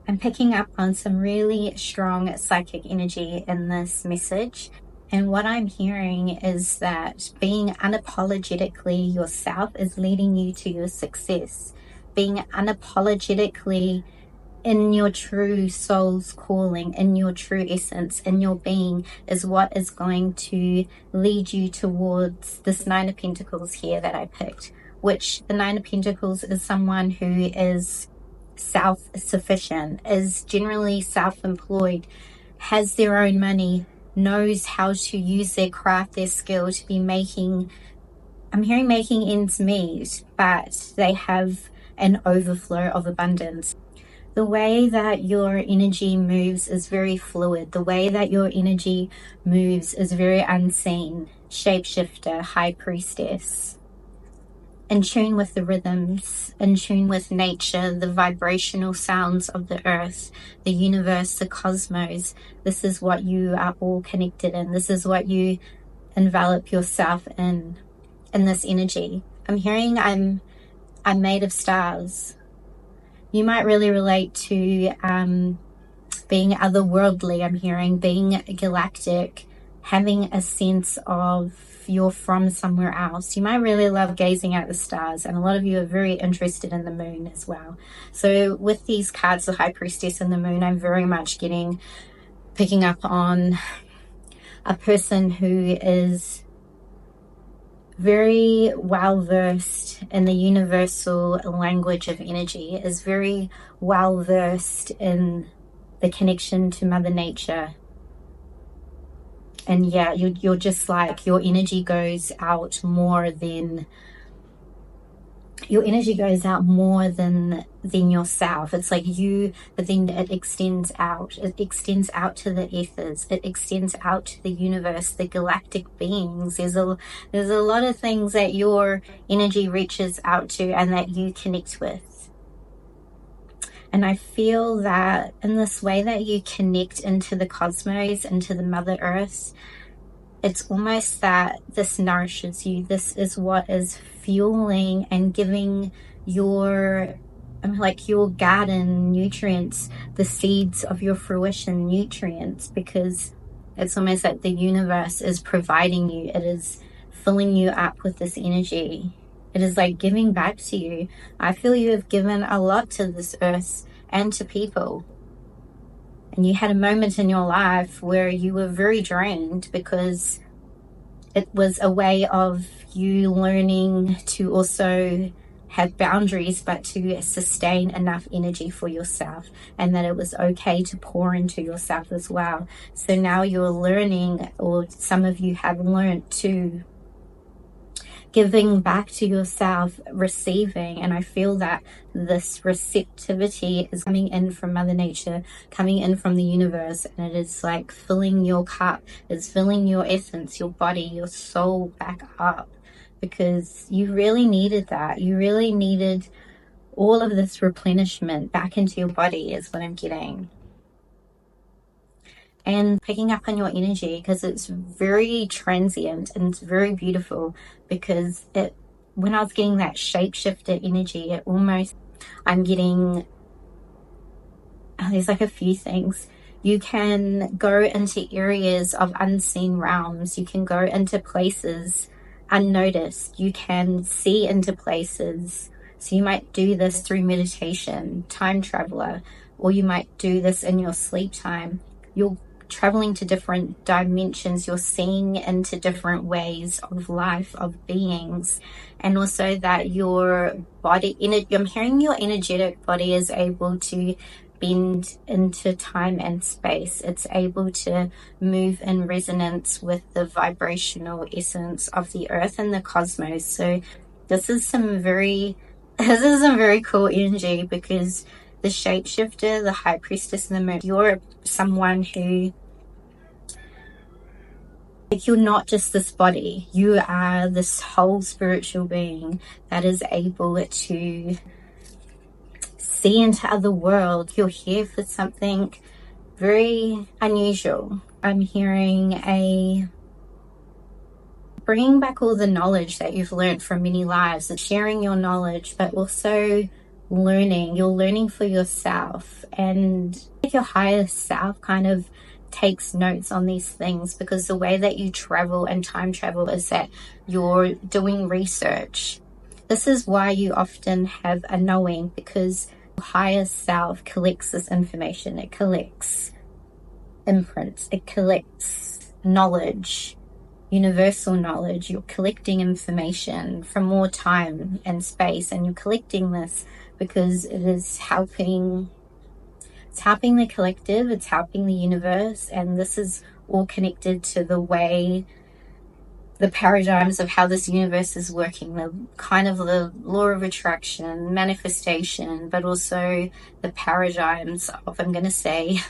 I'm picking up on some really strong psychic energy in this message. And what I'm hearing is that being unapologetically yourself is leading you to your success. Being unapologetically in your true soul's calling, in your true essence, in your being, is what is going to lead you towards this Nine of Pentacles here that I picked, which the Nine of Pentacles is someone who is self-sufficient, is generally self-employed, has their own money, knows how to use their craft, their skill to be making, I'm hearing making ends meet, but they have an overflow of abundance. The way that your energy moves is very fluid. The way that your energy moves is very unseen. Shapeshifter, high priestess. In tune with the rhythms, in tune with nature, the vibrational sounds of the earth, the universe, the cosmos. This is what you are all connected in. This is what you envelop yourself in this energy. I'm hearing I'm made of stars. You might really relate to being otherworldly, I'm hearing, being galactic, having a sense of you're from somewhere else. You might really love gazing at the stars, and a lot of you are very interested in the moon as well. So with these cards, the High Priestess and the moon, I'm very much picking up on a person who is very well versed in the universal language of energy, is very well versed in the connection to Mother Nature. And yeah, you're just like, your energy goes out more than yourself. It's like you, but then it extends out. It extends out to the ethers. It extends out to the universe, the galactic beings. There's a lot of things that your energy reaches out to and that you connect with. And I feel that in this way that you connect into the cosmos, into the Mother Earth, it's almost that this nourishes you. This is what is fueling and giving your garden nutrients, the seeds of your fruition nutrients, because it's almost like the universe is providing you. It is filling you up with this energy. It is like giving back to you. I feel you have given a lot to this earth and to people. And you had a moment in your life where you were very drained because it was a way of you learning to also have boundaries, but to sustain enough energy for yourself, and that it was okay to pour into yourself as well. So now you're learning, or some of you have learned to giving back to yourself, receiving. And I feel that this receptivity is coming in from Mother Nature, coming in from the universe, and it is like filling your cup, it's filling your essence, your body, your soul back up, because you really needed that. You really needed all of this replenishment back into your body is what I'm getting. And picking up on your energy, because it's very transient and it's very beautiful, because when I was getting that shapeshifter energy, I'm getting, there's like a few things. You can go into areas of unseen realms. You can go into places unnoticed. You can see into places. So you might do this through meditation, time traveler, or you might do this in your sleep time. You're traveling to different dimensions. You're seeing into different ways of life, of beings, and also that your body, I'm hearing your energetic body is able to bend into time and space. It's able to move in resonance with the vibrational essence of the earth and the cosmos. So this is some very cool energy, because the shapeshifter, the high priestess, and the moon, you're someone who, you're not just this body. You are this whole spiritual being that is able to see into other world. You're here for something very unusual. I'm hearing bringing back all the knowledge that you've learned from many lives, and sharing your knowledge, but also learning. You're learning for yourself, and your higher self kind of takes notes on these things, because the way that you travel and time travel is that you're doing research. This is why you often have a knowing, because your higher self collects this information. It collects imprints, it collects knowledge, universal knowledge. You're collecting information from more time and space, and you're collecting this because it is helping. It's helping the collective, it's helping the universe, and this is all connected to the way, the paradigms of how this universe is working, the kind of the law of attraction, manifestation, but also the paradigms of, I'm going to say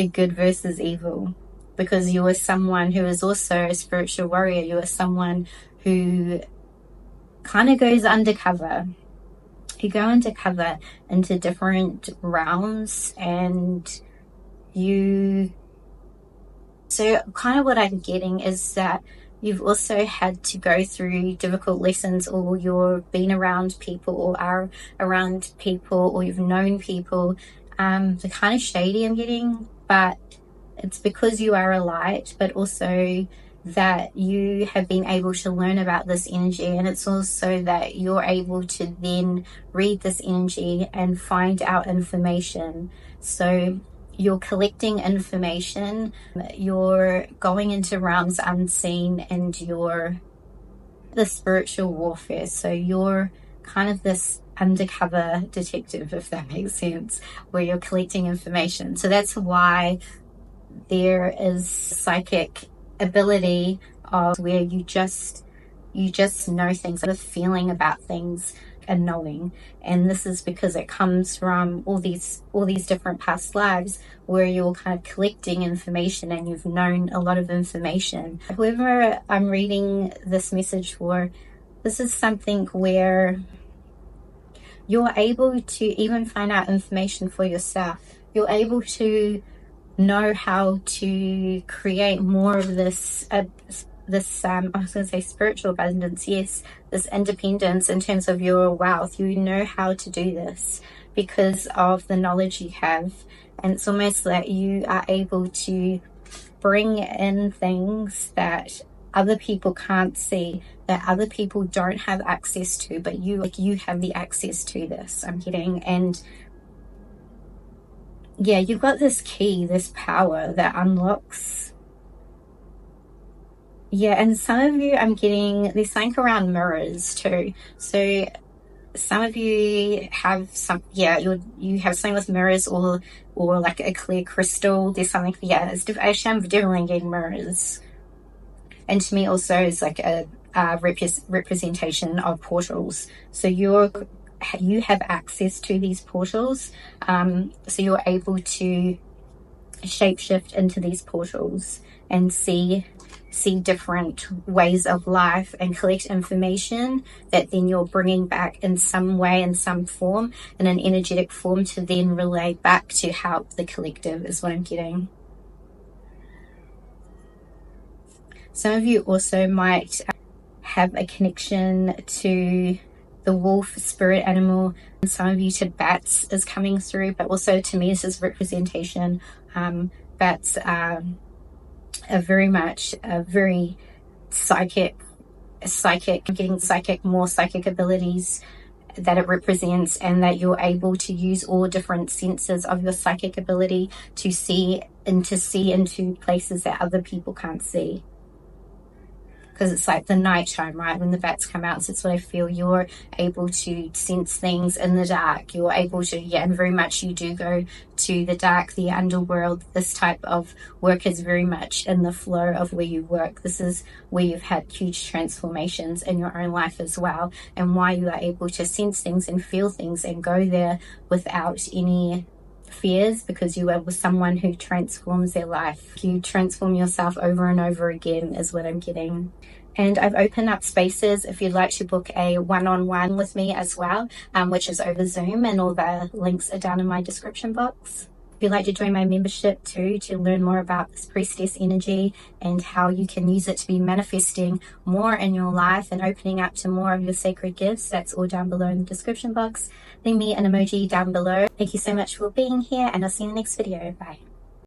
good versus evil, because you are someone who is also a spiritual warrior. You are someone who kind of goes undercover. You go undercover into different realms, and so kind of what I'm getting is that you've also had to go through difficult lessons, or you've been around people, or are around people, or you've known people. The kind of shady I'm getting, but it's because you are a light, but also that you have been able to learn about this energy, and it's also that you're able to then read this energy and find out information. So you're collecting information, you're going into realms unseen, and you're the spiritual warfare. So you're kind of this undercover detective, if that makes sense, where you're collecting information. So that's why there is psychic ability of where you just know things, a feeling about things, and knowing. And this is because it comes from all these different past lives where you're kind of collecting information, and you've known a lot of information. Whoever I'm reading this message for, this is something where you're able to even find out information for yourself. You're able to know how to create more of this I was going to say spiritual abundance, yes, this independence in terms of your wealth. You know how to do this because of the knowledge you have, and it's almost like you are able to bring in things that other people can't see, that other people don't have access to, but you have the access to this, I'm getting. And yeah, you've got this key, this power that unlocks. Yeah, and some of you, I'm getting, there's something around mirrors too. So some of you have some, you have something with mirrors, or like a clear crystal. There's something, actually I'm definitely getting mirrors. And to me also it's like a representation of portals. So you have access to these portals, so you're able to shapeshift into these portals and see different ways of life and collect information that then you're bringing back in some way, in some form, in an energetic form, to then relay back to help the collective, is what I'm getting. Some of you also might have a connection to the wolf spirit animal, and some of you to bats is coming through, but also to me this is representation. Bats are very much a very psychic, getting more psychic abilities that it represents, and that you're able to use all different senses of your psychic ability to see into places that other people can't see. Because it's like the nighttime, right? When the bats come out, so it's what I feel. You're able to sense things in the dark. You're able to, and very much you do go to the dark, the underworld. This type of work is very much in the flow of where you work. This is where you've had huge transformations in your own life as well, and why you are able to sense things and feel things and go there without any fears, because you are with someone who transforms their life. You transform yourself over and over again, is what I'm getting. And I've opened up spaces if you'd like to book a one-on-one with me as well, which is over Zoom, and all the links are down in my description box. If you'd like to join my membership too, to learn more about this priestess energy and how you can use it to be manifesting more in your life and opening up to more of your sacred gifts, that's all down below in the description box. Leave me an emoji down below. Thank you so much for being here, and I'll see you in the next video. Bye.